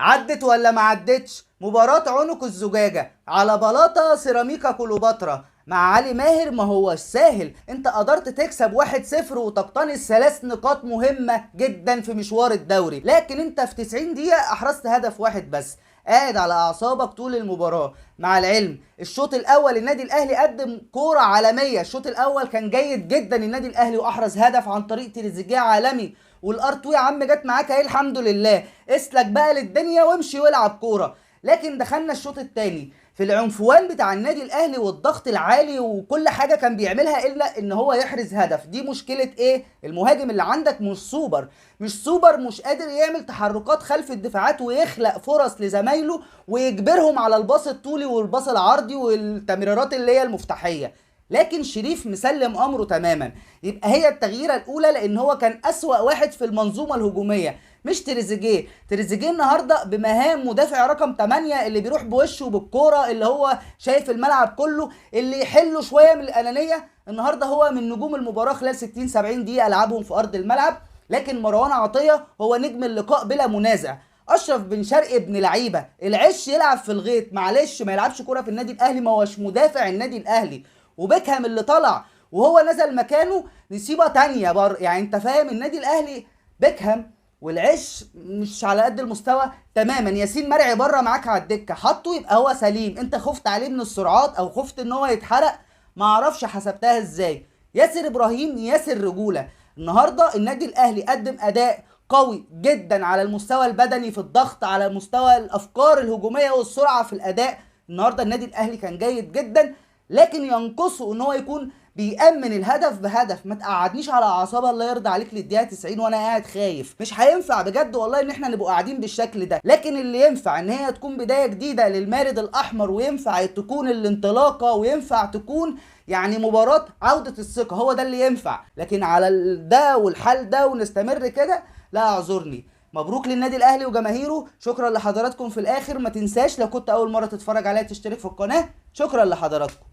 عدت ولا ما عدتش؟ مباراة عنق الزجاجة على بلاطة سيراميكا كليوباترا مع علي ماهر ما هوش سهل. انت قدرت تكسب 1-0 وتقتنص 3 نقاط مهمة جدا في مشوار الدوري، لكن انت في 90 دقيقة احرزت هدف واحد بس، قاعد على اعصابك طول المباراة. مع العلم الشوط الاول النادي الاهلي قدم كورة عالمية، الشوط الاول كان جيد جدا النادي الاهلي واحرز هدف عن طريق تريزيجيه عالمي، والار2 يا عم جت معاك اهي الحمد لله، اسلك بقى للدنيا وامشي والعب كورة. لكن دخلنا الشوط الثاني في العنفوان بتاع النادي الاهلي والضغط العالي وكل حاجه كان بيعملها الا ان هو يحرز هدف. دي مشكله ايه؟ المهاجم اللي عندك مش سوبر، مش قادر يعمل تحركات خلف الدفاعات ويخلق فرص لزمايله ويجبرهم على الباص الطولي والباص العرضي والتمريرات اللي هي المفتاحيه. لكن شريف مسلم امره تماما. يبقى هي التغييره الاولى لان هو كان اسوأ واحد في المنظومه الهجوميه، مش تريزيجيه النهارده بمهام مدافع رقم 8 اللي بيروح بوشه بالكوره، اللي هو شايف الملعب كله، اللي يحله شويه من الانانيه. النهارده هو من نجوم المباراه خلال 60 70 دقيقه لعبهم في ارض الملعب. لكن مروان عطيه هو نجم اللقاء بلا منازع. اشرف بن شرقي ابن لعيبه العش يلعب في الغيط، معلش ما يلعبش كوره في النادي الاهلي، ما هوش مدافع النادي الاهلي. وبيكهام اللي طلع وهو نزل مكانه نسيبه تانية يعني انت فاهم النادي الاهلي بيكهام والعش مش على قد المستوى تماما. ياسين مرعي بره معاك على الدكه، حطه يبقى هو سليم، انت خفت عليه من السرعات او خفت ان هو يتحرق، ما اعرفش حسبتها ازاي. ياسر ابراهيم ياسر رجوله. النهارده النادي الاهلي قدم اداء قوي جدا على المستوى البدني في الضغط، على مستوى الافكار الهجوميه والسرعه في الاداء. النهارده النادي الاهلي كان جيد جدا، لكن ينقصه ان هو يكون بيأمن الهدف بهدف. ما تقعدنيش على اعصابها الله يرضى عليك للدقيقه 90 وانا قاعد خايف، مش هينفع بجد والله ان احنا نبقى قاعدين بالشكل ده. لكن اللي ينفع ان هي تكون بدايه جديده للمارد الاحمر، وينفع تكون الانطلاقه، وينفع تكون يعني مباراه عوده الثقه، هو ده اللي ينفع. لكن على ده والحال ده ونستمر كده، لا اعذرني. مبروك للنادي الاهلي وجماهيره، شكرا لحضراتكم. في الاخر ما تنساش لو كنت اول مره تتفرج عليا تشترك في القناه، شكرا لحضراتكم.